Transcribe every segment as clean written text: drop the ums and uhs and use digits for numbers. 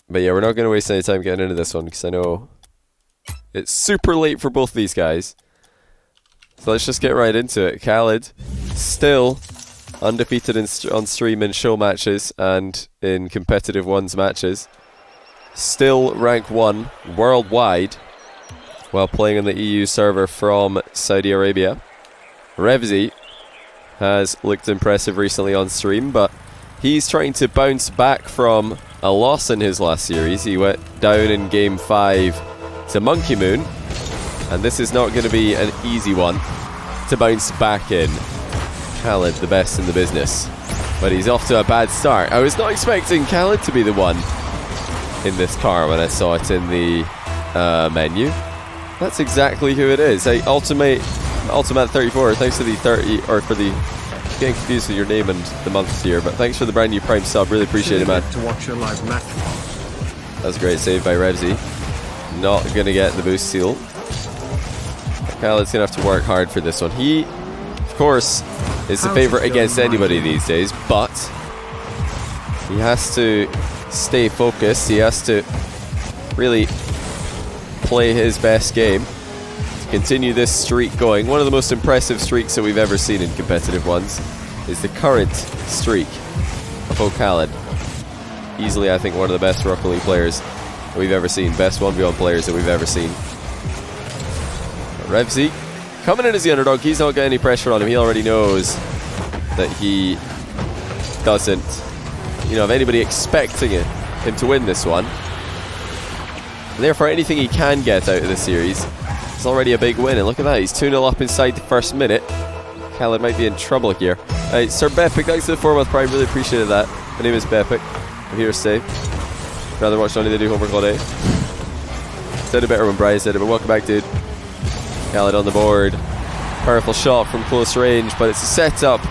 But yeah, we're not going to waste any time getting into this one because I know it's super late for both of these guys. So let's just get right into it. oKhaliD still undefeated on stream in show matches and in competitive ones matches. Still rank 1 worldwide while playing on the EU server from Saudi Arabia. Revezy has looked impressive recently on stream, but he's trying to bounce back from a loss in his last series. He went down in Game 5 to Monkey Moon, and this is not going to be an easy one to bounce back in. oKhaliD, the best in the business, but he's off to a bad start. I was not expecting oKhaliD to be the one in this car when I saw it in the menu. That's exactly who it is. Hey, Ultimate 34, thanks for the 30, or for the, getting confused with your name and the months here, but thanks for the brand new Prime sub, really appreciate it, man. To watch a live match. That was a great save by Revezy. Not going to get the boost seal. oKhaliD's going to have to work hard for this one. He, of course, is the favourite against anybody these days, but he has to stay focused. He has to really play his best game to continue this streak going. One of the most impressive streaks that we've ever seen in competitive ones is the current streak of oKhaliD. Easily, I think, one of the best Rocket League players that we've ever seen. Best 1v1 players that we've ever seen. Revezy coming in as the underdog. He's not got any pressure on him. He already knows that he doesn't, have anybody expecting him to win this one. And therefore, anything he can get out of the series is already a big win. And look at that, he's 2-0 up inside the first minute. oKhaliD might be in trouble here. Sir Bepic, thanks for the 4-month Prime. Really appreciated that. My name is Bepic. I'm here to stay. Rather watch Johnny they do homework all day. Said it better when Brian said it, but welcome back, dude. oKhaliD on the board. Powerful shot from close range, but it's a setup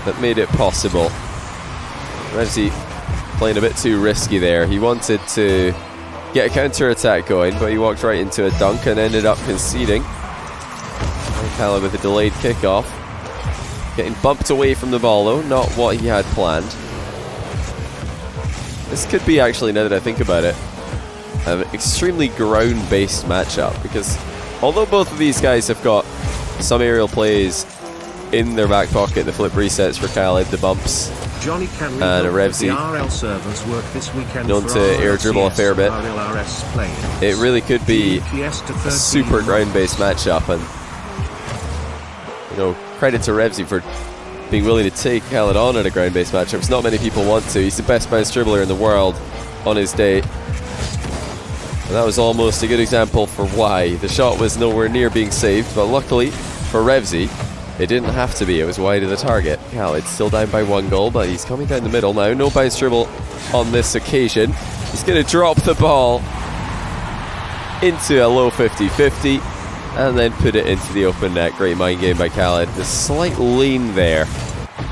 that made it possible. Revezy playing a bit too risky there. He wanted to get a counter-attack going, but he walked right into a dunk and ended up conceding. oKhaliD with a delayed kickoff. Getting bumped away from the ball though, not what he had planned. This could be, actually, now that I think about it, an extremely ground-based matchup, because although both of these guys have got some aerial plays in their back pocket, the flip resets for oKhaliD, the bumps, and a Revezy known to air dribble a fair bit, it really could be a super ground-based matchup. And credit to Revezy for being willing to take oKhaliD on at a ground-based matchup. Not many people want to. He's the best bounce dribbler in the world on his day. And that was almost a good example for why. The shot was nowhere near being saved, but luckily for Revezy, it didn't have to be. It was wide of the target. oKhaliD still down by 1 goal, but he's coming down the middle now. No bounce dribble on this occasion. He's going to drop the ball into a low 50-50 and then put it into the open net. Great mind game by oKhaliD. The slight lean there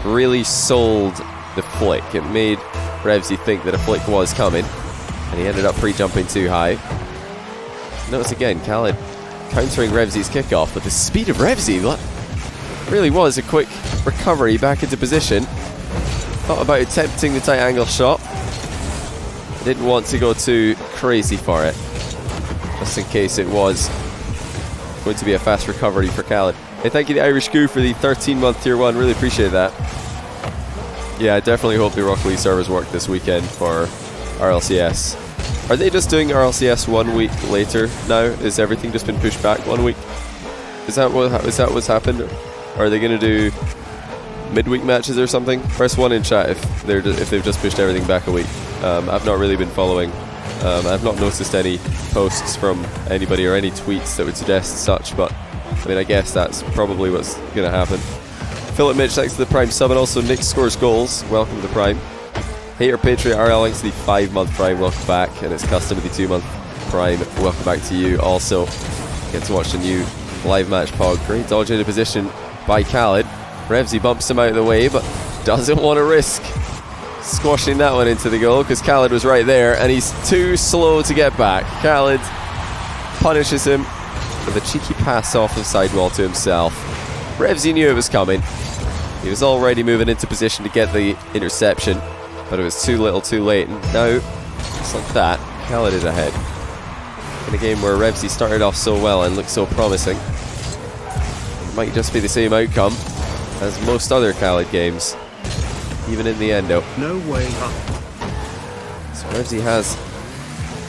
really sold the flick. It made Revezy think that a flick was coming, and he ended up pre-jumping too high. Notice again, oKhaliD countering Revezy's kickoff, but the speed of Revezy really was a quick recovery back into position. Thought about attempting the tight angle shot. Didn't want to go too crazy for it, just in case it was going to be a fast recovery for oKhaliD. Hey, thank you to Irish Goo for the 13-month tier 1. Really appreciate that. Yeah, I definitely hope the Rocket League servers work this weekend for RLCS. Are they just doing RLCS 1 week later now? Is everything just been pushed back 1 week? Is that what's happened? Or are they going to do midweek matches or something? Press 1 in chat if they've just pushed everything back a week. I've not really been following. I've not noticed any posts from anybody or any tweets that would suggest such, but I mean, I guess that's probably what's going to happen. Philip Mitch, thanks to the Prime sub, and also Nick Scores Goals, welcome to the Prime. Hater Patriot RL, thanks to the 5-month Prime, welcome back, and it's custom with the 2-month Prime, welcome back to you. Also, get to watch the new live match pog. Great dodge into position by oKhaliD. Revezy bumps him out of the way, but doesn't want to risk squashing that one into the goal because oKhaliD was right there, and he's too slow to get back. oKhaliD punishes him with a cheeky pass off the sidewall to himself. Revezy knew it was coming. He was already moving into position to get the interception, but it was too little too late, and now, just like that, khalid is ahead. In a game where Revezy started off so well and looked so promising. It might just be the same outcome as most other khalid games, even in the end though. No way up. So Revezy has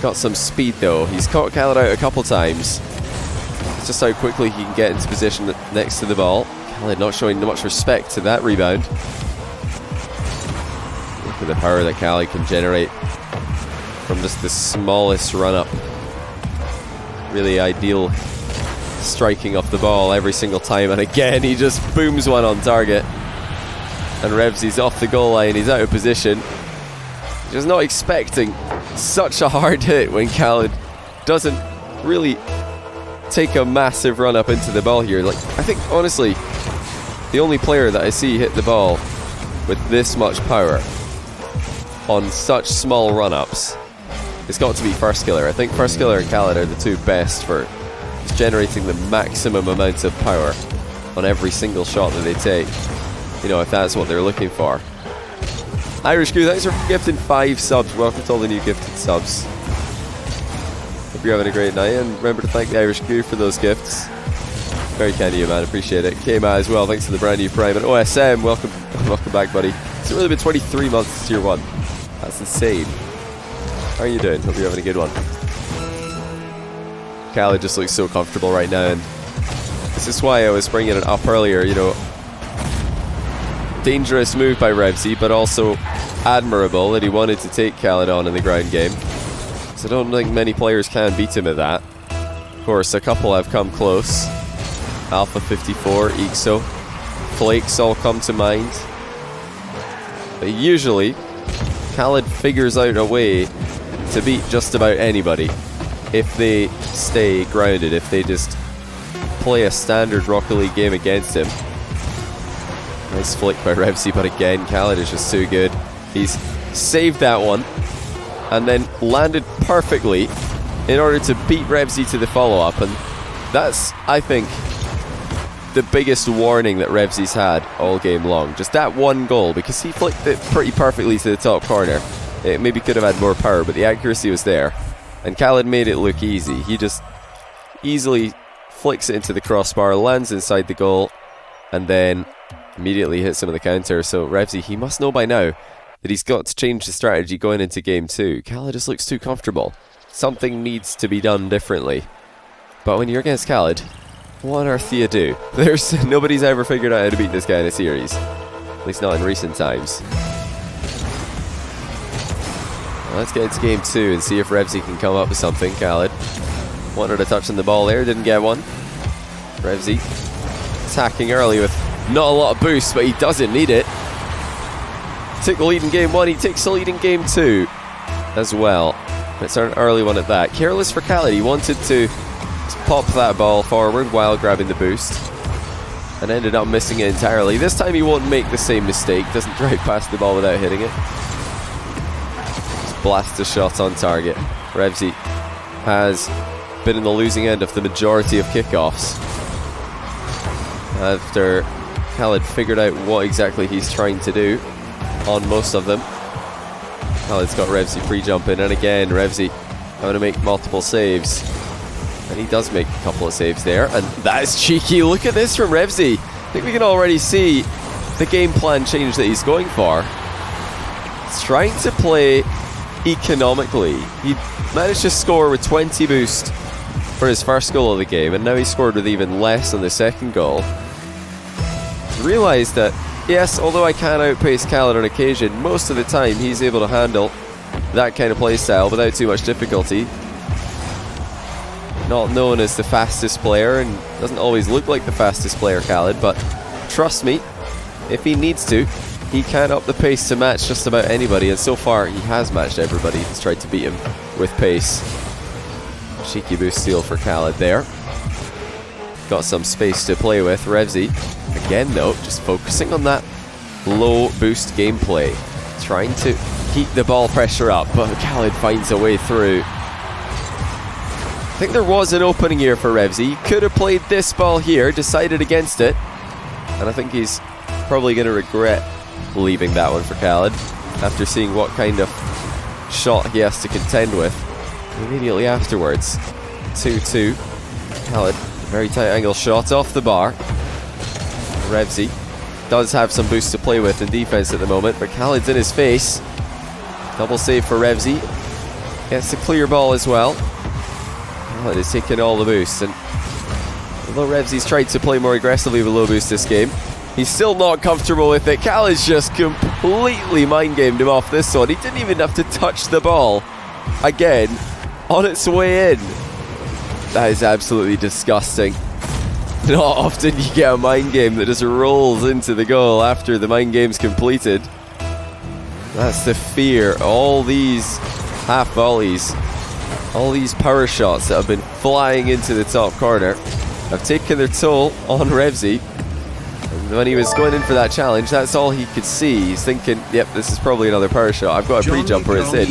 got some speed though. He's caught khalid out a couple times. It's just how quickly he can get into position next to the ball. khalid not showing much respect to that rebound. Look at the power that khalid can generate from just the smallest run-up. Really ideal striking off the ball every single time, and again he just booms one on target. And Revezy's off the goal line, he's out of position. Just not expecting such a hard hit when khalid doesn't really take a massive run up into the ball here. Like, I think honestly the only player that I see hit the ball with this much power on such small run-ups, it's got to be FirstKiller. I think FirstKiller and khalid are the two best for just generating the maximum amount of power on every single shot that they take, you know, if that's what they're looking for. Irish Goo, thanks for gifting 5 subs. Welcome to all the new gifted subs. Hope you're having a great night, and remember to thank the Irish Goo for those gifts. Very kind of you, man. Appreciate it. K-Ma as well, thanks for the brand new Prime. And OSM, welcome back, buddy. It's really been 23 months since Tier 1. That's insane. How are you doing? Hope you're having a good one. khalid just looks so comfortable right now, and this is why I was bringing it up earlier, you know. Dangerous move by Revezy, but also admirable that he wanted to take khalid on in the ground game. So I don't think many players can beat him at that. Of course, a couple have come close. Alpha 54, Ixo, Flakes all come to mind. But usually, khalid figures out a way to beat just about anybody if they stay grounded, if they just play a standard Rocket League game against him. Nice flick by Revezy, but again, khalid is just too good. He's saved that one and then landed perfectly in order to beat Revezy to the follow-up, and that's, I think, the biggest warning that Revezy's had all game long. Just that one goal, because he flicked it pretty perfectly to the top corner. It maybe could have had more power, but the accuracy was there. And khalid made it look easy. He just easily flicks it into the crossbar, lands inside the goal, and then immediately hits him with the counter. So Revezy, he must know by now that he's got to change the strategy going into game 2. khalid just looks too comfortable. Something needs to be done differently. But when you're against khalid, what on earth do you do? Nobody's ever figured out how to beat this guy in a series. At least not in recent times. Well, let's get into game 2 and see if Revezy can come up with something. khalid wanted a touch on the ball there, didn't get one. Revezy attacking early with not a lot of boost, but he doesn't need it. Took the lead in game 1, he takes the lead in game 2 as well. It's an early one at that. Careless for khalid, he wanted to pop that ball forward while grabbing the boost and ended up missing it entirely. This time he won't make the same mistake, doesn't drive past the ball without hitting it. Just blast a shot on target. Revezy has been in the losing end of the majority of kickoffs after khalid figured out what exactly he's trying to do on most of them. khalid's got Revezy pre-jumping, and again Revezy having to make multiple saves. And he does make a couple of saves there, and that is cheeky. Look at this from Revezy. I think we can already see the game plan change that he's going for. He's trying to play economically. He managed to score with 20 boost for his first goal of the game, and now he scored with even less on the second goal. He realised that, yes, although I can outpace khalid on occasion, most of the time he's able to handle that kind of play style without too much difficulty. Not known as the fastest player, and doesn't always look like the fastest player, khalid, but trust me, if he needs to, he can up the pace to match just about anybody, and so far he has matched everybody. He's tried to beat him with pace. Cheeky boost steal for khalid there. Got some space to play with. Revezy, again though, just focusing on that low boost gameplay, trying to keep the ball pressure up, but khalid finds a way through. I think there was an opening here for Revezy. He could have played this ball here, decided against it, and I think he's probably going to regret leaving that one for khalid after seeing what kind of shot he has to contend with. immediately afterwards. 2-2. Khalid, very tight angle shot off the bar. Revezy does have some boost to play with in defense at the moment, but Khalid's in his face. Double save for Revezy. Gets the clear ball as well. Khalid is taking all the boost, and although Revezy's tried to play more aggressively with low boost this game, he's still not comfortable with it. Khalid's just completely mind-gamed him off this one. He didn't even have to touch the ball. Again, on its way in. That is absolutely disgusting. Not often you get a mind game that just rolls into the goal after the mind game's completed. That's the fear. All these half volleys, all these power shots that have been flying into the top corner have taken their toll on Revezy. And when he was going in for that challenge, that's all he could see. He's thinking, yep, this is probably another power shot. I've got a pre-jumper, it's in.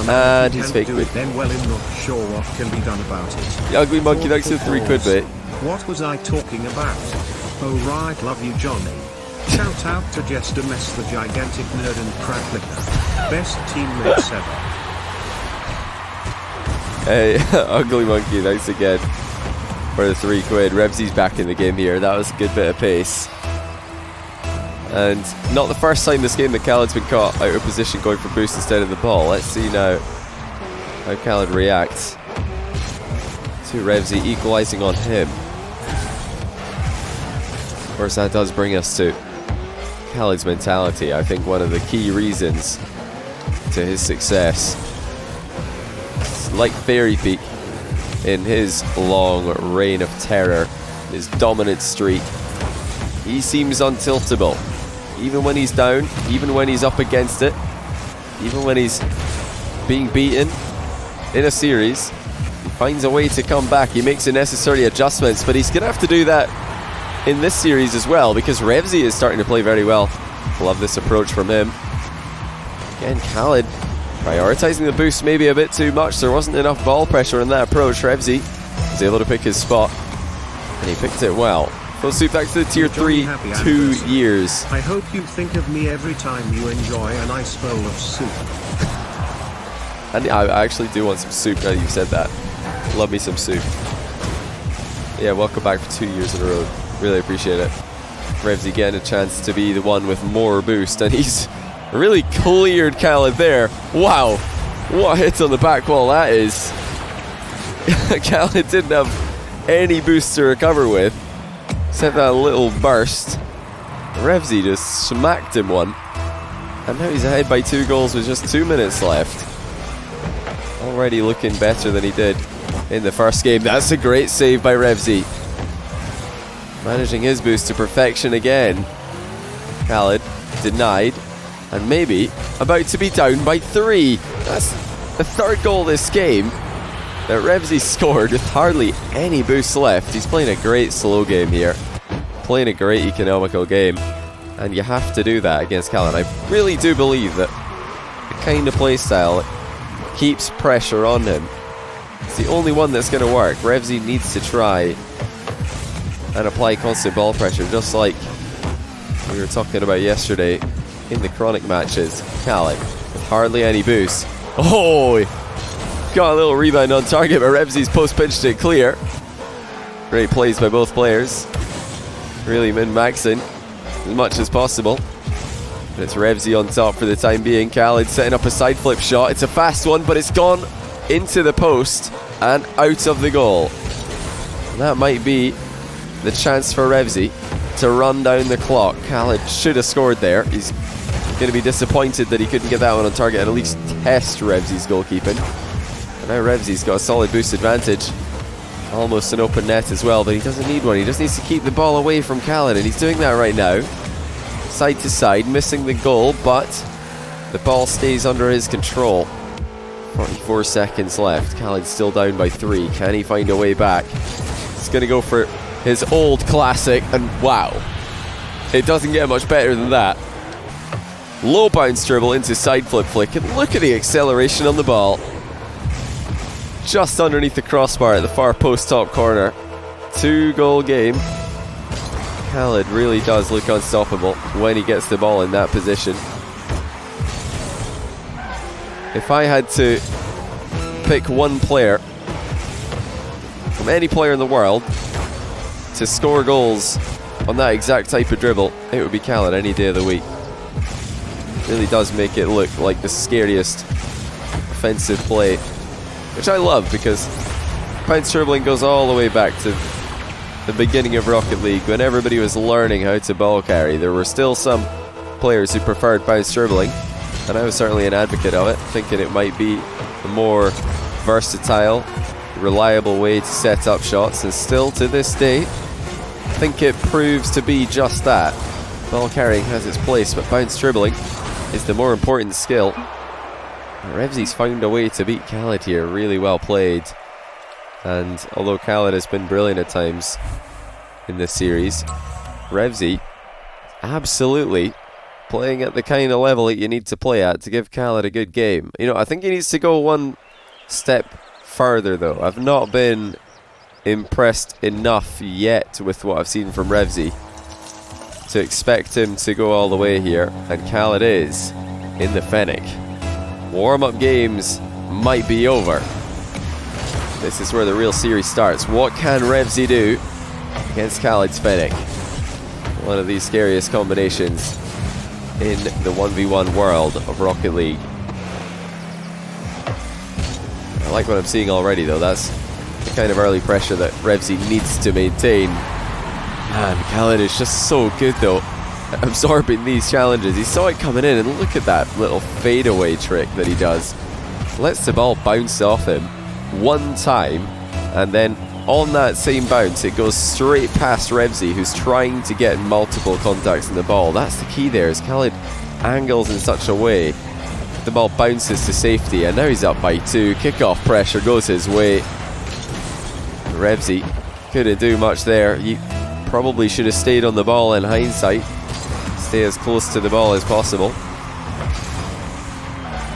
And he's fake quid. Then well, I'm not sure what can be done about it. The ugly monkey, thanks for the 3 quid, mate. What was I talking about? Oh right, love you, Johnny. Shout out to Jester Mess, the gigantic nerd and crap licker. Best teammates ever. Hey, ugly monkey, thanks again for the 3 quid. Revezy's back in the game here. That was a good bit of pace. And not the first time this game that Khalid's been caught out of position going for boost instead of the ball. Let's see now how Khalid reacts to Revezy equalising on him. Of course, that does bring us to Khalid's mentality. I think one of the key reasons to his success. It's like Fairy Peak in his long reign of terror, his dominant streak. He seems untiltable. Even when he's down, even when he's up against it, even when he's being beaten in a series, he finds a way to come back. He makes the necessary adjustments, but he's going to have to do that in this series as well, because Revezy is starting to play very well. Love this approach from him. Again, Khalid prioritizing the boost maybe a bit too much. There wasn't enough ball pressure in that approach. Revezy was able to pick his spot, and he picked it well. Full soup back to the tier 3, 2 years. I hope you think of me every time you enjoy a nice bowl of soup. And I actually do want some soup now that you've said that. Love me some soup. Yeah, welcome back for 2 years in a row. Really appreciate it. Revezy getting a chance to be the one with more boost, and he's really cleared Khalid there. Wow, what a hit on the back wall that is. Khalid didn't have any boost to recover with, except that little burst. Revezy just smacked him one, and now he's ahead by 2 goals with just 2 minutes left. Already looking better than he did in the first game. That's a great save by Revezy. Managing his boost to perfection again. Khalid denied, and maybe about to be down by 3. That's the 3rd goal this game that Revezy scored with hardly any boost left. He's playing a great slow game here, playing a great economical game, and you have to do that against Khalid. I really do believe that the kind of playstyle that keeps pressure on him, it's the only one that's going to work. Revezy needs to try and apply constant ball pressure, just like we were talking about yesterday in the chronic matches. Khalid with hardly any boost. Oh, got a little rebound on target, but Revezy's post-pinched it clear. Great plays by both players. Really min-maxing as much as possible. But it's Revezy on top for the time being. Khalid setting up a side flip shot. It's a fast one, but it's gone into the post and out of the goal. And that might be the chance for Revezy to run down the clock. Khalid should have scored there. He's going to be disappointed that he couldn't get that one on target and at least test Revezy's goalkeeping. And now Revezy's got a solid boost advantage. Almost an open net as well, but he doesn't need one. He just needs to keep the ball away from Khalid, and he's doing that right now. Side to side, missing the goal, but the ball stays under his control. 44 seconds left. Khalid's still down by 3. Can he find a way back? He's going to go for his old classic, and wow, it doesn't get much better than that. Low bounce dribble into side flip flick, and look at the acceleration on the ball. Just underneath the crossbar at the far post top corner. 2-goal game. Khalid really does look unstoppable when he gets the ball in that position. If I had to pick one player from any player in the world to score goals on that exact type of dribble, it would be oKhaliD any day of the week. Really does make it look like the scariest offensive play, which I love, because bounce dribbling goes all the way back to the beginning of Rocket League, when everybody was learning how to ball carry. There were still some players who preferred bounce dribbling, and I was certainly an advocate of it, thinking it might be a more versatile, reliable way to set up shots, and still to this day, I think it proves to be just that. Ball carrying has its place, but bounce dribbling is the more important skill. Revezy's found a way to beat oKhaliD here, really well played. And although oKhaliD has been brilliant at times in this series, Revezy absolutely playing at the kind of level that you need to play at to give oKhaliD a good game. You know, I think he needs to go one step further though. I've not been impressed enough yet with what I've seen from Revezy to expect him to go all the way here, and oKhaliD is in the Fennec. Warm-up games might be over. This is where the real series starts. What can Revezy do against oKhaliD's Fennec? One of the scariest combinations in the 1v1 world of Rocket League. I like what I'm seeing already though. That's the kind of early pressure that Revezy needs to maintain. Man, oKhaliD is just so good though at absorbing these challenges. He saw it coming in, and look at that little fadeaway trick that he does. Lets the ball bounce off him one time, and then on that same bounce it goes straight past Revezy, who's trying to get multiple contacts in the ball. That's the key there, is oKhaliD angles in such a way the ball bounces to safety, and now he's up by 2. Kickoff pressure goes his way. Revezy couldn't do much there. He probably should have stayed on the ball in hindsight. Stay as close to the ball as possible.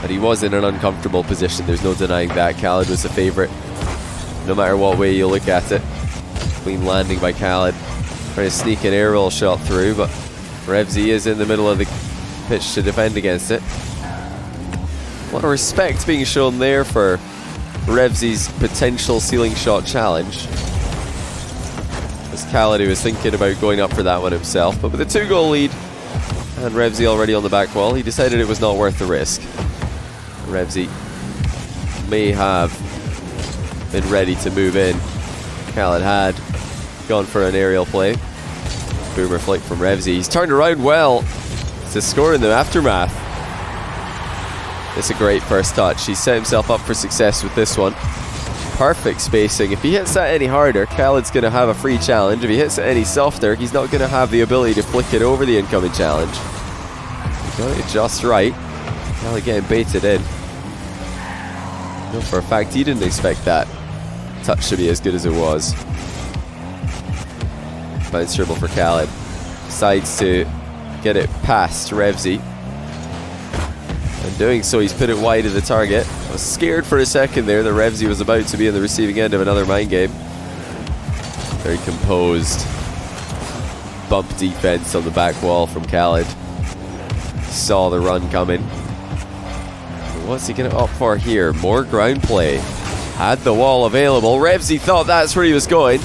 But he was in an uncomfortable position, there's no denying that. oKhaliD was the favourite, no matter what way you look at it. Clean landing by oKhaliD, trying to sneak an aerial shot through, but Revezy is in the middle of the pitch to defend against it. A lot of respect being shown there for Revezy's potential ceiling shot challenge, as oKhaliD was thinking about going up for that one himself. But with a 2-goal lead and Revezy already on the back wall, he decided it was not worth the risk. Revezy may have been ready to move in. oKhaliD had gone for an aerial play. Boomer flick from Revezy. He's turned around well to score in the aftermath. It's a great first touch. He set himself up for success with this one. Perfect spacing. If he hits that any harder, oKhaliD's going to have a free challenge. If he hits it any softer, he's not going to have the ability to flick it over the incoming challenge. He got it just right. oKhaliD getting baited in. I know for a fact he didn't expect that touch to be as good as it was. Bounce dribble for oKhaliD. Decides to get it past Revezy. And doing so, he's put it wide of the target. I was scared for a second there that Revezy was about to be on the receiving end of another mind game. Very composed bump defense on the back wall from oKhaliD. Saw the run coming. What's he going to opt for here? More ground play. Had the wall available. Revezy thought that's where he was going.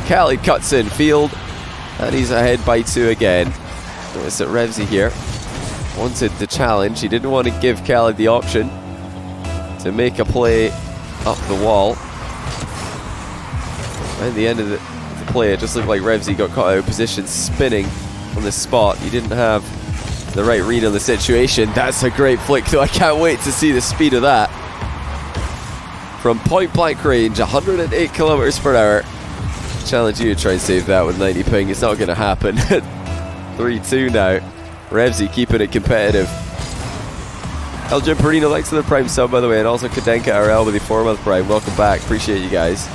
oKhaliD cuts in field, and he's ahead by 2 again. Notice that Revezy here wanted the challenge. He didn't want to give oKhaliD the option to make a play up the wall. At the end of the play, it just looked like Revezy got caught out of position, spinning on the spot. He didn't have the right read on the situation. That's a great flick though. I can't wait to see the speed of that. From point blank range, 108 kilometers per hour. Challenge you to try and save that with 90 ping. It's not going to happen. 3-2 now. Revezy keeping it competitive. El Jimperino, thanks for the Prime sub, by the way, and also Kadenka RL with the 4-month Prime. Welcome back. Appreciate you guys.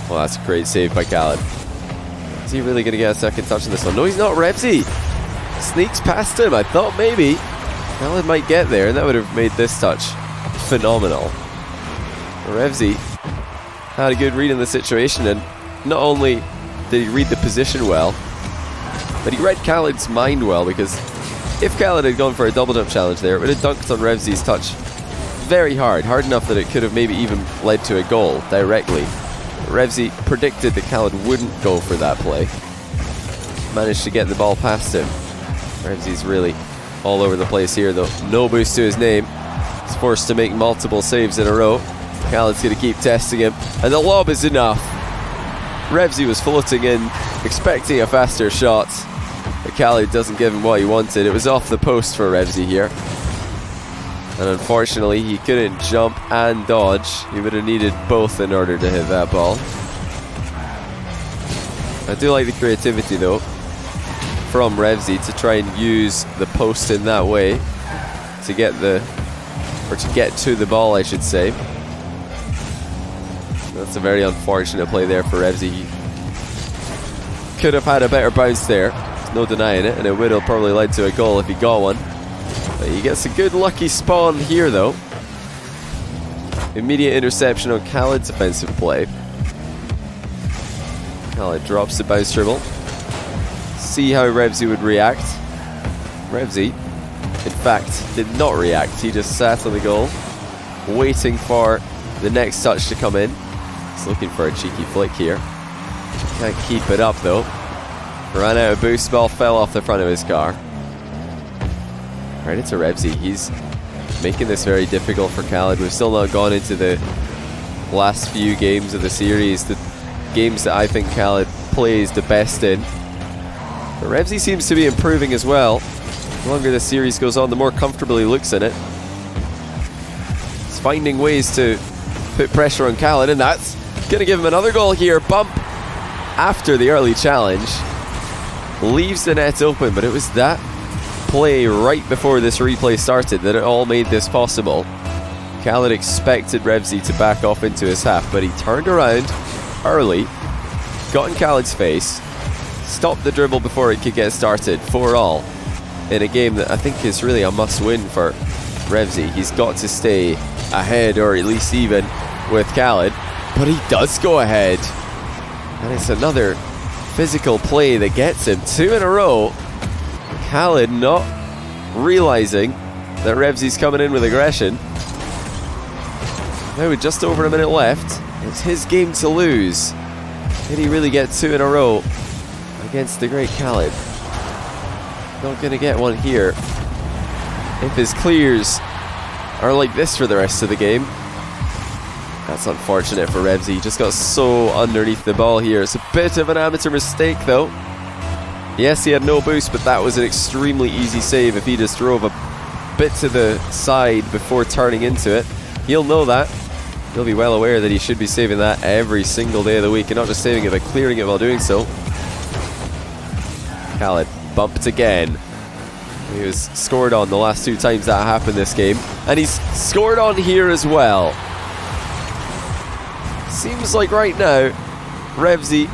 Well, that's a great save by oKhaliD. Is he really going to get a second touch on this one? No, he's not. Revezy sneaks past him. I thought maybe oKhaliD might get there, and that would have made this touch phenomenal. Revezy had a good read in the situation, and not only did he read the position well, but he read oKhaliD's mind well, because if oKhaliD had gone for a double jump challenge there, it would have dunked on Revezy's touch very hard. Hard enough that it could have maybe even led to a goal directly. Revezy predicted that Khaled wouldn't go for that play. Managed to get the ball past him. Revezy's really all over the place here though. No boost to his name. He's forced to make multiple saves in a row. Khaled's going to keep testing him. And the lob is enough. Revezy was floating in, expecting a faster shot. But Khaled doesn't give him what he wanted. It was off the post for Revezy here. And unfortunately, he couldn't jump and dodge. He would have needed both in order to hit that ball. I do like the creativity though from Revezy to try and use the post in that way to get to the ball, I should say. That's a very unfortunate play there for Revezy. He could have had a better bounce there. There's no denying it, and it would have probably led to a goal if he got one. But he gets a good lucky spawn here though. Immediate interception on Khaled's offensive play. Khaled drops the bounce dribble. See how Revezy would react. Revezy, in fact, did not react. He just sat on the goal, waiting for the next touch to come in. He's looking for a cheeky flick here. Can't keep it up though. Ran out of boost, ball fell off the front of his car. Right into Revezy. He's making this very difficult for Khaled. We've still not gone into the last few games of the series, the games that I think Khaled plays the best in. But Revezy seems to be improving as well. The longer the series goes on, the more comfortable he looks in it. He's finding ways to put pressure on Khaled, and that's going to give him another goal here. Bump after the early challenge. Leaves the net open, but it was that play right before this replay started that it all made this possible. Khaled expected Revezy to back off into his half, but he turned around early, got in Khaled's face, stopped the dribble before it could get started. 4-all in a game that I think is really a must-win for Revezy. He's got to stay ahead, or at least even, with Khaled, but he does go ahead. And it's another physical play that gets him 2 in a row. Khaled not realizing that Revezy's coming in with aggression. Now with just over a minute left, it's his game to lose. Did he really get 2 in a row against the great Khaled? Not going to get one here if his clears are like this for the rest of the game. That's unfortunate for Revezy. He just got so underneath the ball here. It's a bit of an amateur mistake though. Yes, he had no boost, but that was an extremely easy save if he just drove a bit to the side before turning into it. He'll know that. He'll be well aware that he should be saving that every single day of the week, and not just saving it, but clearing it while doing so. Khaled bumped again. He was scored on the last 2 times that happened this game, and he's scored on here as well. Seems like right now Revezy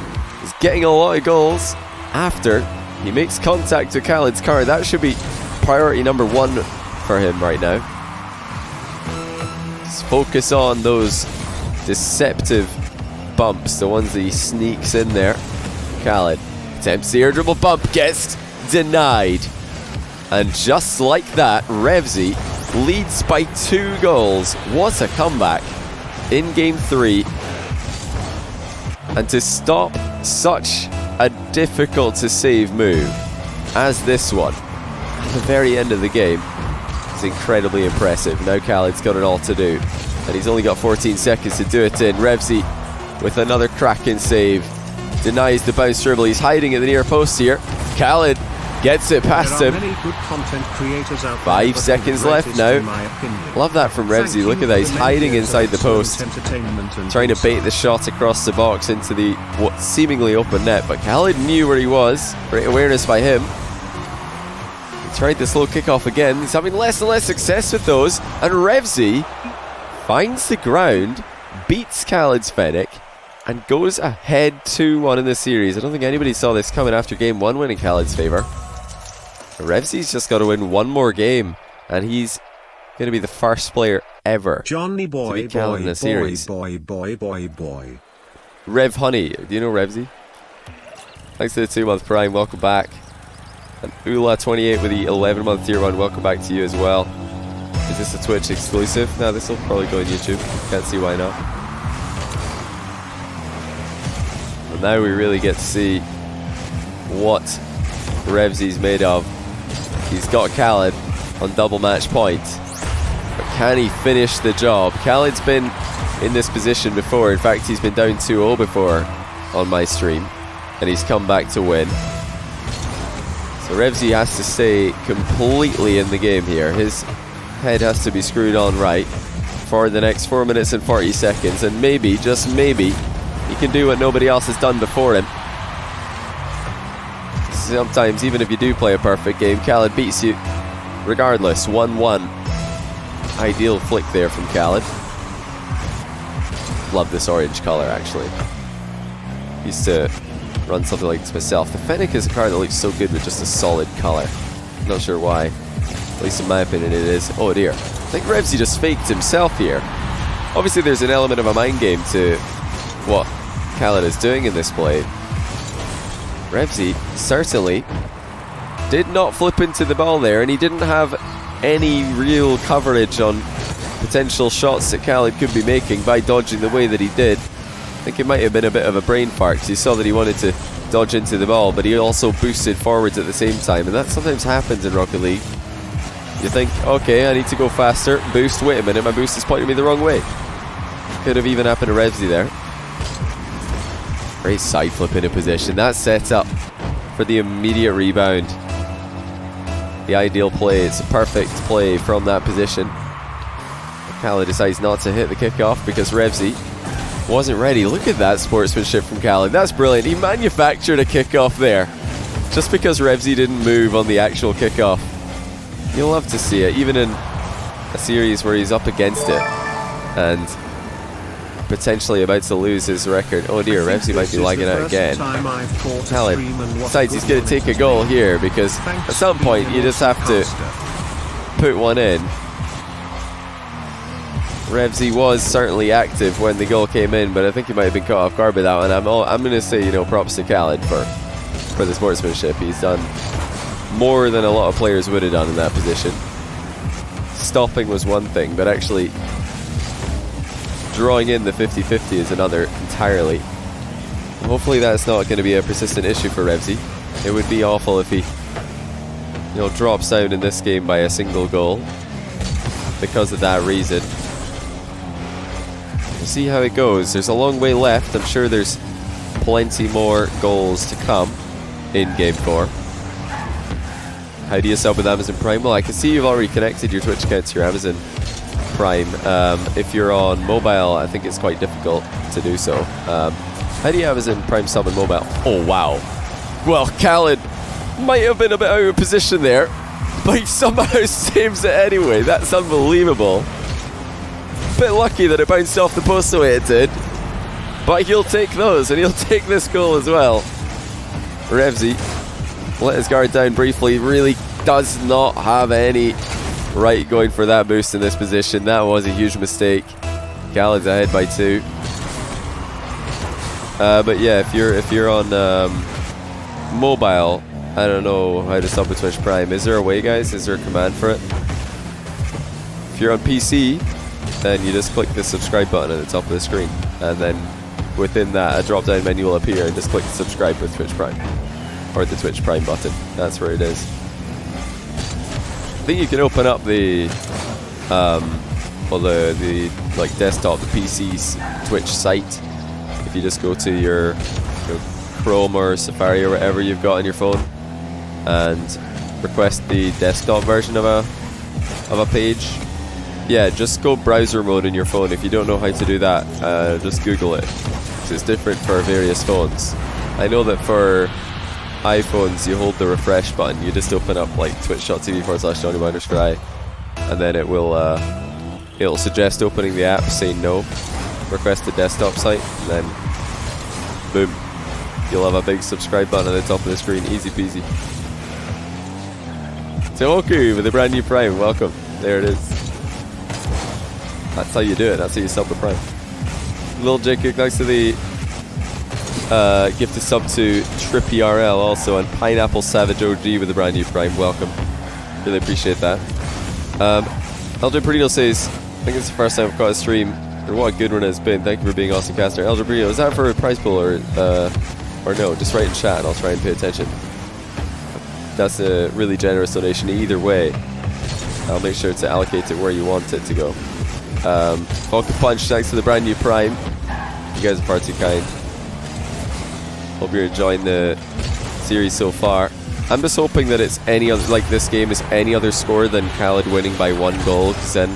is getting a lot of goals after he makes contact with Khaled's car. That should be priority number 1 for him right now. Just focus on those deceptive bumps, the ones that he sneaks in there. Khaled attempts the air dribble bump, gets denied. And just like that, Revezy leads by 2 goals. What a comeback in game 3. And to stop such a difficult to save move as this one at the very end of the game is incredibly impressive. Now Khaled's got it all to do, and he's only got 14 seconds to do it in. Revezy with another cracking save, denies the bounce dribble. He's hiding at the near post here. Khaled gets it past him. 5 seconds left now. Love that from Revezy. Look at that, he's hiding inside the post, trying to bait the shot across the box into the what seemingly open net, but Khaled knew where he was. Great awareness by him. He tried the slow kickoff again. He's having less and less success with those, and Revezy finds the ground, beats Khaled's Fennec, and goes ahead 2-1 in the series. I don't think anybody saw this coming after game 1 winning Khaled's favour. Revezy's just got to win 1 more game, and he's going to be the first player ever Johnny boy, to beat Khaled in the series. boy. Rev Honey, do you know Revezy? Thanks to the 2-month prime, welcome back. And Ula28 with the 11-month tier 1, welcome back to you as well. Is this a Twitch exclusive? No, this will probably go on YouTube. Can't see why not. And now we really get to see what Revezy's made of. He's got Khalid on double match point. But can he finish the job? Khalid's been in this position before. In fact, he's been down 2-0 before on my stream. And he's come back to win. So Revezy has to stay completely in the game here. His head has to be screwed on right for the next 4 minutes and 40 seconds. And maybe, just maybe, he can do what nobody else has done before him. Sometimes, even if you do play a perfect game, Khalid beats you regardless. 1-1. Ideal flick there from Khalid. Love this orange color, actually. Used to run something like this myself. The Fennec is a card that looks so good with just a solid color. Not sure why. At least in my opinion it is. Oh dear. I think Revezy just faked himself here. Obviously there's an element of a mind game to what Khalid is doing in this play. Revezy certainly did not flip into the ball there, and he didn't have any real coverage on potential shots that Khalid could be making by dodging the way that he did. I think it might have been a bit of a brain fart because he saw that he wanted to dodge into the ball, but he also boosted forwards at the same time, and that sometimes happens in Rocket League. You think, okay, I need to go faster, boost, wait a minute, my boost is pointing me the wrong way. Could have even happened to Revezy there. Great side flip into position. That sets up for the immediate rebound. The ideal play. It's a perfect play from that position. Khalid decides not to hit the kickoff because Revezy wasn't ready. Look at that sportsmanship from Khalid. That's brilliant. He manufactured a kickoff there just because Revezy didn't move on the actual kickoff. You'll love to see it, even in a series where he's up against it and potentially about to lose his record. Oh dear, Revezy might be lagging out again. Khalid decides he's going to take a goal here because at some point you just have to put one in. Revezy was certainly active when the goal came in, but I think he might have been caught off guard by that one. I'm going to say, you know, props to Khalid for the sportsmanship. He's done more than a lot of players would have done in that position. Stopping was one thing, but actually drawing in the 50-50 is another entirely. Hopefully that's not going to be a persistent issue for Revezy. It would be awful if he, you know, drops down in this game by a single goal because of that reason. We'll see how it goes. There's a long way left. I'm sure there's plenty more goals to come in Game 4. How do you sub with Amazon Prime? Well, I can see you've already connected your Twitch account to your Amazon Prime. If you're on mobile, I think it's quite difficult to do so. How do you Amazon Prime sub on mobile? Oh, wow. Well, Khalid might have been a bit out of position there, but he somehow saves it anyway. That's unbelievable. Bit lucky that it bounced off the post the way it did, but he'll take those, and he'll take this goal as well. Revezy let his guard down briefly. Really does not have any right going for that boost in this position. That was a huge mistake. Khalid's ahead by 2. But yeah, if you're on mobile, I don't know how to sub with Twitch Prime. Is there a way, guys? Is there a command for it? If you're on PC, then you just click the subscribe button at the top of the screen, and then within that a drop down menu will appear, and just click subscribe with Twitch Prime, or the Twitch Prime button. That's where it is. I think you can open up the like desktop, the PC's Twitch site if you just go to your Chrome or Safari or whatever you've got on your phone and request the desktop version of a page. Yeah, just go browser mode in your phone. If you don't know how to do that, just Google it. So it's different for various phones. I know that for iPhones you hold the refresh button. You just open up like twitch.tv/Johnny_I, and then it will it'll suggest opening the app, say no, request the desktop site, and then boom, you'll have a big subscribe button at the top of the screen. Easy peasy. Toku with a brand new Prime, welcome. There it is. That's how you do it. That's how you sub the Prime. Lil Jacob, thanks to the gifted sub to TrippyRL also, and Pineapple Savage OG with a brand new Prime. Welcome. Really appreciate that. Elder Perino says, I think it's the first time I've caught a stream. Or what a good one it's been. Thank you for being awesome caster. Elder Perino, is that for a prize pool or no? Just write in chat and I'll try and pay attention. That's a really generous donation either way. I'll make sure to allocate it where you want it to go. Falcon Punch, thanks for the brand new Prime. You guys are far too kind. Hope you're enjoying the series so far. I'm just hoping that it's any other, like this game is any other score than KhaliD winning by 1 goal, because then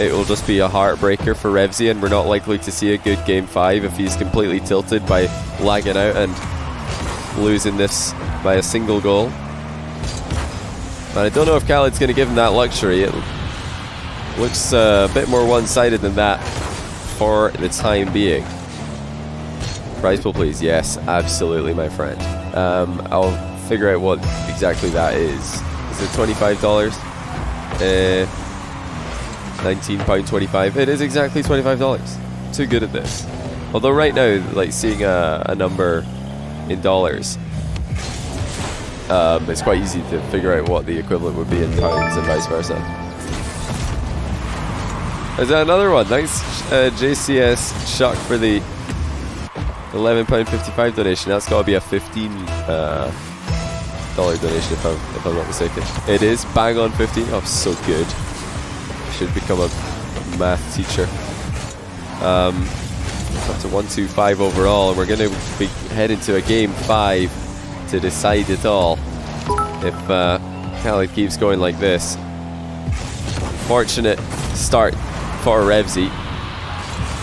it will just be a heartbreaker for Revezy, and we're not likely to see a good game 5 if he's completely tilted by lagging out and losing this by a single goal. And I don't know if KhaliD's going to give him that luxury. It looks a bit more one-sided than that for the time being. Prize pool, please. Yes, absolutely, my friend. I'll figure out what exactly that is. Is it $25? £19.25. It is exactly $25. Too good at this. Although right now, like seeing a number in dollars, it's quite easy to figure out what the equivalent would be in pounds and vice versa. Is that another one? Thanks, JCS Shuck, for the £11.55 donation. That's got to be a $15 donation if I'm not mistaken. It is bang on 15. Oh, so good. Should become a math teacher. Up to 125 overall, and we're going to be heading to a game 5 to decide it all. If KhaliD keeps going like this. Fortunate start for Revezy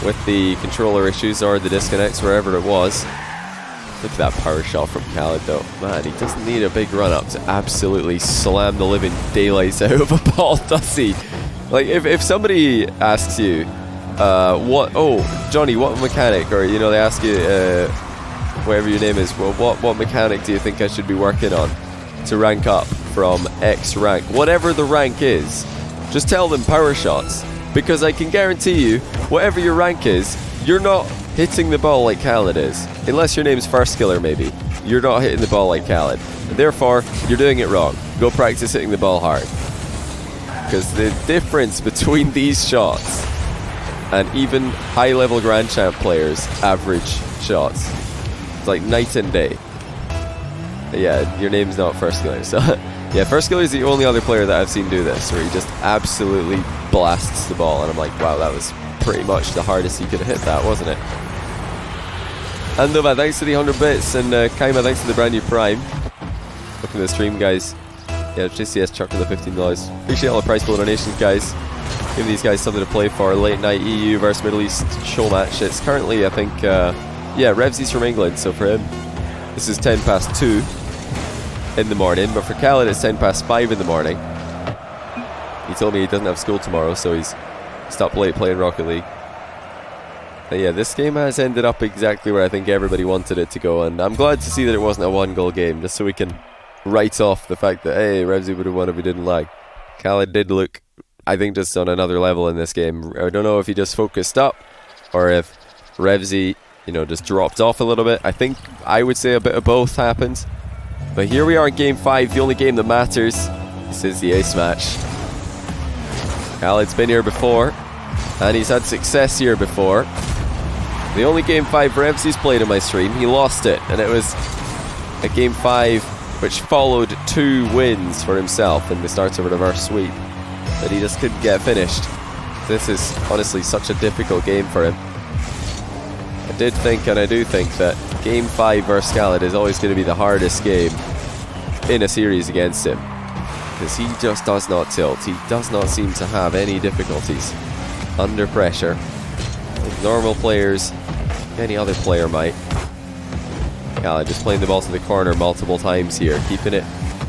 with the controller issues or the disconnects, wherever it was. Look at that power shot from KhaliD though. Man, he doesn't need a big run up to absolutely slam the living daylights out of a ball, does he? Like, if somebody asks you, Johnny, what mechanic, or, you know, they ask you, whatever your name is, well, what mechanic do you think I should be working on to rank up from X rank? Whatever the rank is, just tell them power shots. Because I can guarantee you, whatever your rank is, you're not hitting the ball like KhaliD is. Unless your name's First Killer, maybe. You're not hitting the ball like KhaliD. And therefore, you're doing it wrong. Go practice hitting the ball hard. Because the difference between these shots and even high-level Grand Champ players' average shots, it's like night and day. Yeah, your name's not First Killer. So, yeah, First Killer is the only other player that I've seen do this, where he just absolutely blasts the ball, and I'm like, wow, that was pretty much the hardest he could have hit that, wasn't it? And Nova, thanks for the 100 bits, and Kaima, thanks for the brand new Prime. Looking at the stream, guys. Yeah, JCS Chuck with the $15. Appreciate all the prize pool donations, guys. Give these guys something to play for. Late night EU versus Middle East show match. It's currently, I think, yeah, Revezy's from England, so for him, this is 10 past 2 in the morning, but for KhaliD it's 10 past 5 in the morning. He told me he doesn't have school tomorrow, so he's stopped late playing Rocket League. But yeah, this game has ended up exactly where I think everybody wanted it to go, and I'm glad to see that it wasn't a 1-goal game, just so we can write off the fact that, hey, Revezy would have won if he didn't lag. KhaliD did look, I think, just on another level in this game. I don't know if he just focused up, or if Revezy, you know, just dropped off a little bit. I think I would say a bit of both happened. But here we are in game 5, the only game that matters. This is the ace match. KhaliD's been here before, and he's had success here before. The only game 5 Revezy's played on my stream, he lost it, and it was a game 5 which followed 2 wins for himself in the start of a reverse sweep that he just couldn't get finished. This is honestly such a difficult game for him. I did think, and I do think, that game 5 versus KhaliD is always going to be the hardest game in a series against him, because he just does not tilt. He does not seem to have any difficulties under pressure. Like normal players, any other player might. KhaliD just playing the ball to the corner multiple times here, keeping it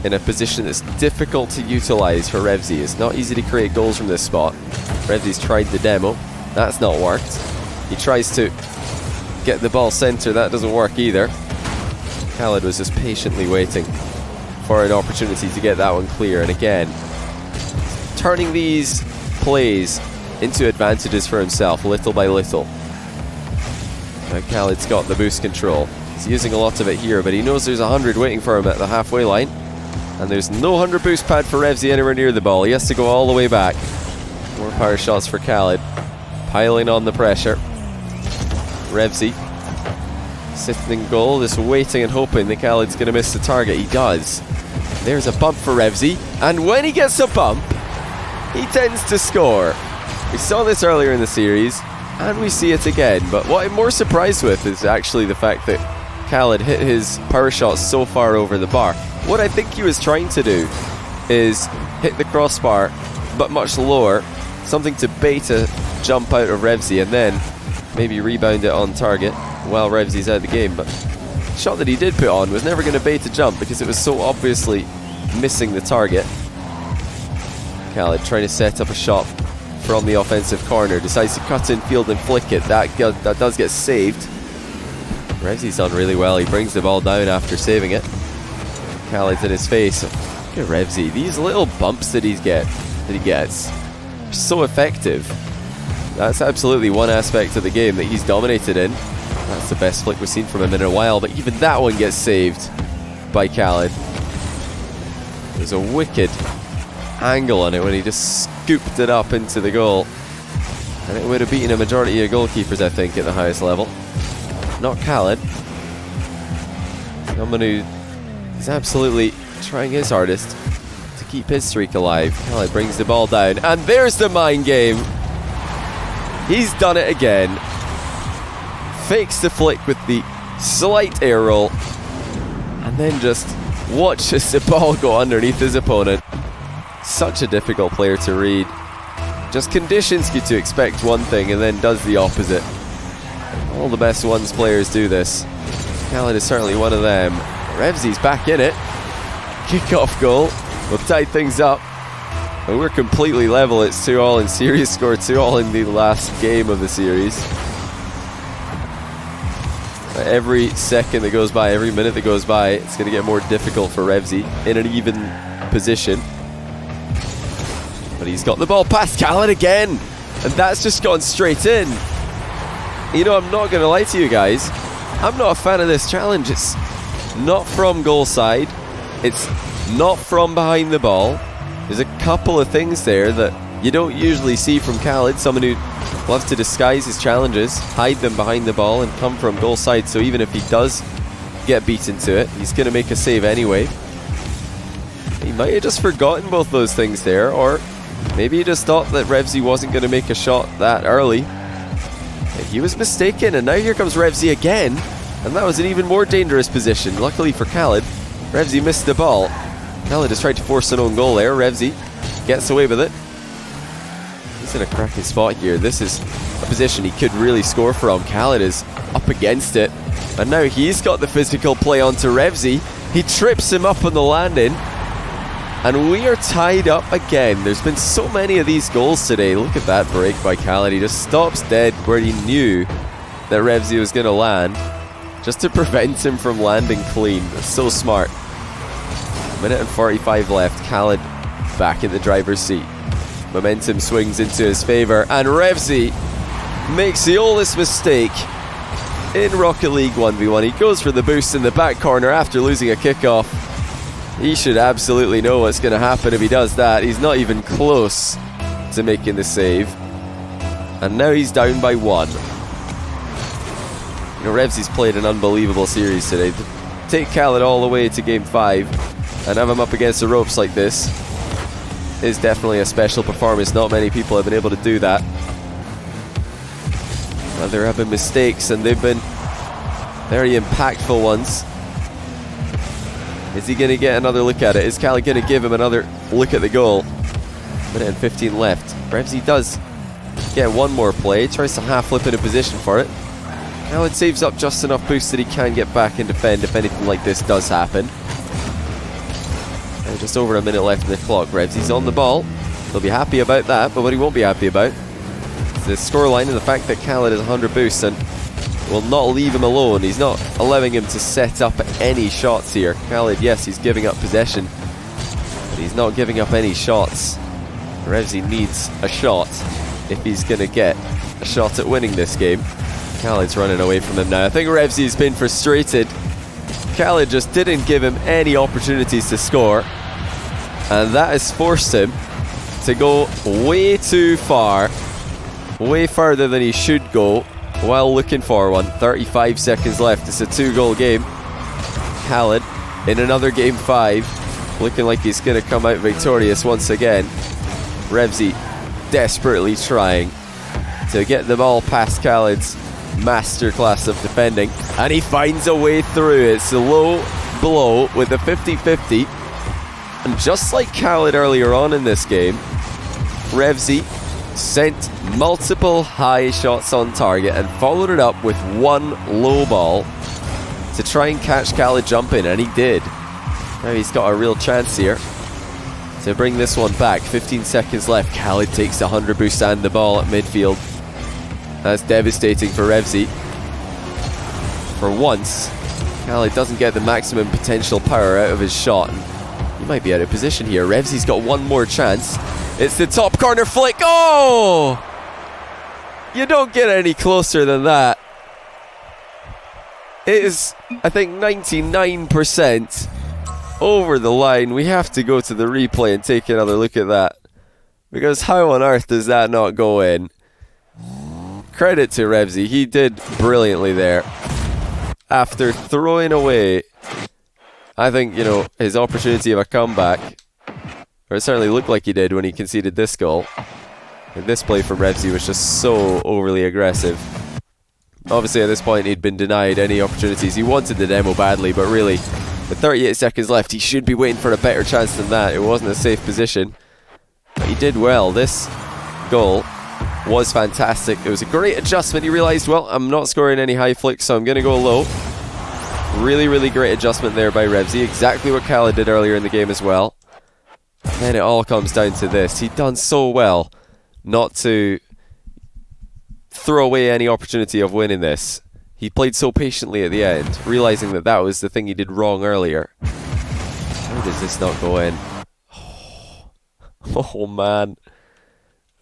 in a position that's difficult to utilize for Revezy. It's not easy to create goals from this spot. Revezy's tried the demo, that's not worked. He tries to get the ball center, that doesn't work either. KhaliD was just patiently waiting for an opportunity to get that one clear, and again, turning these plays into advantages for himself, little by little. Now KhaliD's got the boost control. He's using a lot of it here, but he knows there's 100 waiting for him at the halfway line. And there's no 100 boost pad for Revezy anywhere near the ball. He has to go all the way back. More power shots for Khalid. Piling on the pressure. Revezy sitting in goal, just waiting and hoping that Khalid's going to miss the target. He does. There's a bump for Revezy, and when he gets a bump, he tends to score. We saw this earlier in the series, and we see it again. But what I'm more surprised with is actually the fact that Khalid hit his power shot so far over the bar. What I think he was trying to do is hit the crossbar, but much lower, something to bait a jump out of Revezy, and then maybe rebound it on target while Revezy's out of the game. But the shot that he did put on was never going to bait a jump because it was so obviously missing the target. Khalid trying to set up a shot from the offensive corner, decides to cut in field and flick it. That does get saved. Revezy's done really well. He brings the ball down after saving it. Khalid's in his face. Look at Revezy. These little bumps that he gets are so effective. That's absolutely one aspect of the game that he's dominated in. That's the best flick we've seen from him in a while, but even that one gets saved by Khalid. There's a wicked angle on it when he just scooped it up into the goal, and it would have beaten a majority of goalkeepers, I think, at the highest level. Not Khalid. Someone who is absolutely trying his hardest to keep his streak alive. Khalid brings the ball down, and there's the mind game. He's done it again. Fakes the flick with the slight air roll, and then just watches the ball go underneath his opponent. Such a difficult player to read. Just conditions you to expect one thing and then does the opposite. All the best ones players do this. Khalid is certainly one of them. Revezy's back in it. Kick-off goal will tie things up. And we're completely level. It's 2-2 in series score, 2-2 in the last game of the series. Every second that goes by, every minute that goes by, it's going to get more difficult for Revezy in an even position. But he's got the ball past Khalid again, and that's just gone straight in. You know, I'm not going to lie to you guys. I'm not a fan of this challenge. It's not from goal side. It's not from behind the ball. There's a couple of things there that you don't usually see from Khalid, someone who loves to disguise his challenges, hide them behind the ball, and come from goal side, so even if he does get beaten to it, he's going to make a save anyway. He might have just forgotten both those things there, or maybe he just thought that Revezy wasn't going to make a shot that early. He was mistaken, and now here comes Revezy again, and that was an even more dangerous position. Luckily for Khalid, Revezy missed the ball. Khalid has tried to force an own goal there. Revezy gets away with it. He's in a cracking spot here. This is a position he could really score from. Khalid is up against it, and now he's got the physical play onto Revezy. He trips him up on the landing, and we are tied up again. There's been so many of these goals today. Look at that break by Khalid. He just stops dead where he knew that Revezy was going to land, just to prevent him from landing clean. That's so smart. Minute and 45 left. Khalid back in the driver's seat. Momentum swings into his favour, and Revezy makes the oldest mistake in Rocket League 1v1. He goes for the boost in the back corner after losing a kickoff. He should absolutely know what's going to happen if he does that. He's not even close to making the save, and now he's down by 1. You know, Revezy's played an unbelievable series today. To take Khalid all the way to game 5 and have him up against the ropes like this is definitely a special performance. Not many people have been able to do that. Well, there have been mistakes, and they've been very impactful ones. Is he going to get another look at it? Is Khalid going to give him another look at the goal? Minute and 15 left. Revezy does get one more play, tries to half flip in a position for it. Khalid saves up just enough boost that he can get back and defend if anything like this does happen. And just over a minute left in the clock. Revezy's on the ball. He'll be happy about that, but what he won't be happy about is the scoreline and the fact that Khalid has 100 boosts and will not leave him alone. He's not allowing him to set up any shots here. Khalid, yes, he's giving up possession, but he's not giving up any shots. Revezy needs a shot if he's going to get a shot at winning this game. Khalid's running away from him now. I think Revezy's been frustrated. Khalid just didn't give him any opportunities to score, and that has forced him to go way too far. Way further than he should go while looking for one. 35 seconds left. It's a 2-goal game. Khalid in another game 5. Looking like he's going to come out victorious once again. Revezy desperately trying to get the ball past Khalid's masterclass of defending. And he finds a way through. It's a low blow with a 50-50. And just like Khalid earlier on in this game, Revezy sent multiple high shots on target and followed it up with one low ball to try and catch Khalid jumping, and he did. Now he's got a real chance here to bring this one back. 15 seconds left. Khalid takes a 100 boost and the ball at midfield. That's devastating for Revezy. For once, Khalid doesn't get the maximum potential power out of his shot. He might be out of position here. Revezy's got one more chance. It's the top corner flick. Oh! You don't get any closer than that. It is, I think, 99% over the line. We have to go to the replay and take another look at that. Because how on earth does that not go in? Credit to Revezy. He did brilliantly there. After throwing away, I think, you know, his opportunity of a comeback, or it certainly looked like he did when he conceded this goal. And this play from Revezy was just so overly aggressive. Obviously at this point he'd been denied any opportunities. He wanted the demo badly, but really, with 38 seconds left, he should be waiting for a better chance than that. It wasn't a safe position. But he did well. This goal was fantastic. It was a great adjustment. He realised, well, I'm not scoring any high flicks, so I'm going to go low. Really, really great adjustment there by Revezy. Exactly what Khalid did earlier in the game as well. And then it all comes down to this. He'd done so well not to throw away any opportunity of winning this. He played so patiently at the end, realising that that was the thing he did wrong earlier. How does this not go in? Oh man.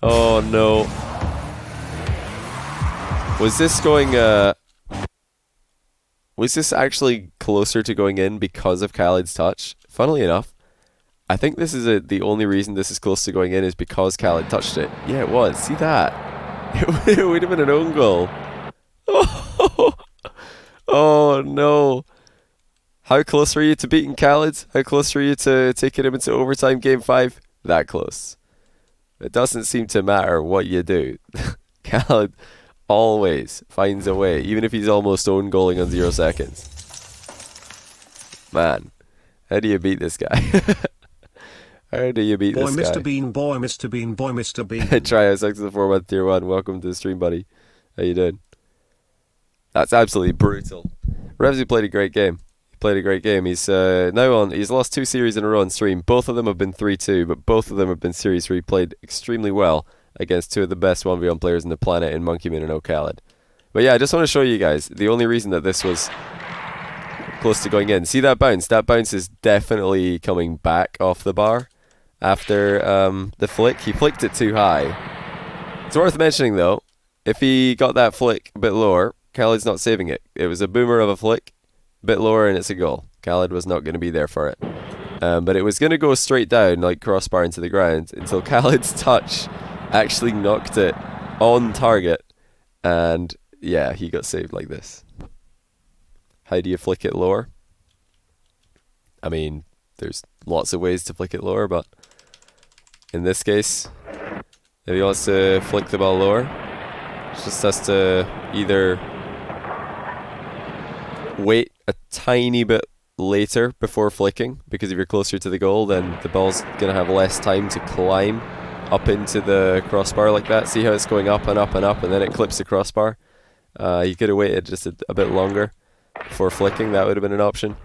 Oh no. Was this going... Was this actually closer to going in because of Khalid's touch? Funnily enough, I think this is the only reason this is close to going in is because Khalid touched it. Yeah, it was. See that? It would have been an own goal. Oh, oh no. How close were you to beating Khalid? How close were you to taking him into overtime game 5? That close. It doesn't seem to matter what you do. Khalid always finds a way, even if he's almost own goaling on 0 seconds. Man, how do you beat this guy? How do you beat this guy? Boy, Mr. Bean, boy, Mr. Bean, boy, Mr. Bean. Try out 641 tier 1. Welcome to the stream, buddy. How you doing? That's absolutely brutal. Revezy played a great game. He played a great game. He's now on. He's lost 2 series in a row on stream. Both of them have been 3-2, but both of them have been series where he played extremely well against 2 of the best 1v1 players on the planet in Monkeyman and oKhaliD. But yeah, I just want to show you guys the only reason that this was close to going in. See that bounce? That bounce is definitely coming back off the bar after the flick. He flicked it too high. It's worth mentioning though, if he got that flick a bit lower, Khalid's not saving it. It was a boomer of a flick, a bit lower, and it's a goal. Khalid was not going to be there for it. But it was going to go straight down, like crossbar into the ground, until Khalid's touch actually knocked it on target. And yeah, he got saved like this. How do you flick it lower? I mean, there's lots of ways to flick it lower, but in this case, if he wants to flick the ball lower, he just has to either wait a tiny bit later before flicking, because if you're closer to the goal, then the ball's going to have less time to climb up into the crossbar like that. See how it's going up and up and up, and then it clips the crossbar? You could have waited just a bit longer before flicking. That would have been an option.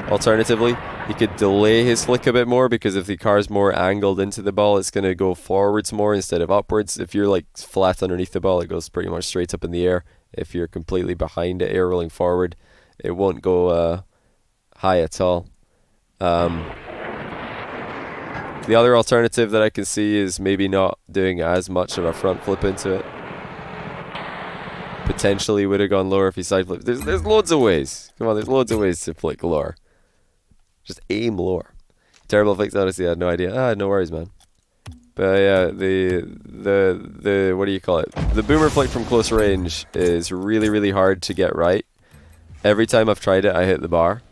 Alternatively, he could delay his flick a bit more, because if the car's more angled into the ball, it's going to go forwards more instead of upwards. If you're like flat underneath the ball, it goes pretty much straight up in the air. If you're completely behind it, air rolling forward, it won't go high at all. The other alternative that I can see is maybe not doing as much of a front flip into it. Potentially would have gone lower if he side flipped. There's loads of ways. Come on, there's loads of ways to flick lower. Just aim lower. Terrible flicks, honestly, I had no idea. No worries, man. But yeah, the what do you call it? The boomer flick from close range is really hard to get right. Every time I've tried it, I hit the bar.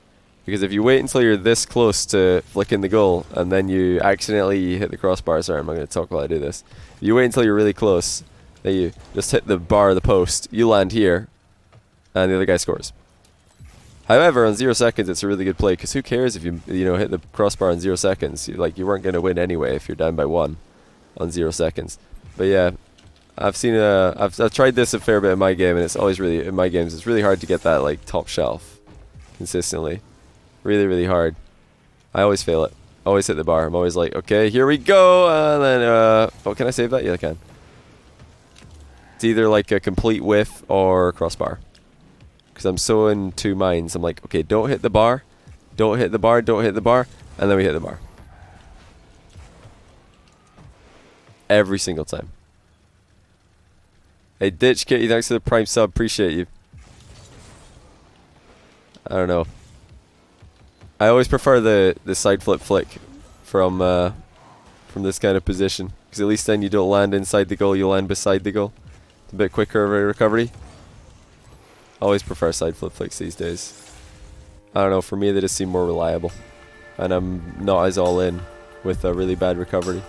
Because if you wait until you're this close to flicking the goal, and then you accidentally hit the crossbar, sorry, I'm not going to talk while I do this. If you wait until you're really close, then you just hit the bar of the post, you land here, and the other guy scores. However, on 0 seconds, it's a really good play, because who cares if you hit the crossbar in 0 seconds? You weren't going to win anyway if you're down by 1 on 0 seconds. But yeah, I've tried this a fair bit in my game, and it's always really, in my games, it's really hard to get that like top shelf consistently. Really hard. I always fail it. Always hit the bar. I'm always like, okay, here we go, and then, oh, can I save that? Yeah, I can. It's either like a complete whiff or crossbar. Because I'm so in two minds. I'm like, okay, don't hit the bar, don't hit the bar, don't hit the bar, and then we hit the bar. Every single time. Hey, Ditch Kitty, thanks for the Prime sub. Appreciate you. I don't know. I always prefer the side flip flick from this kind of position, because at least then you don't land inside the goal, you land beside the goal. It's a bit quicker of a recovery. Always prefer side flip flicks these days. I don't know, for me they just seem more reliable, and I'm not as all in with a really bad recovery.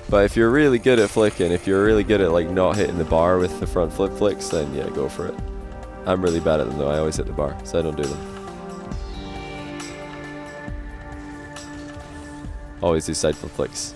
But if you're really good at flicking, if you're really good at like not hitting the bar with the front flip flicks, then yeah, go for it. I'm really bad at them though. I always hit the bar, so I don't do them. Always do side flip flicks.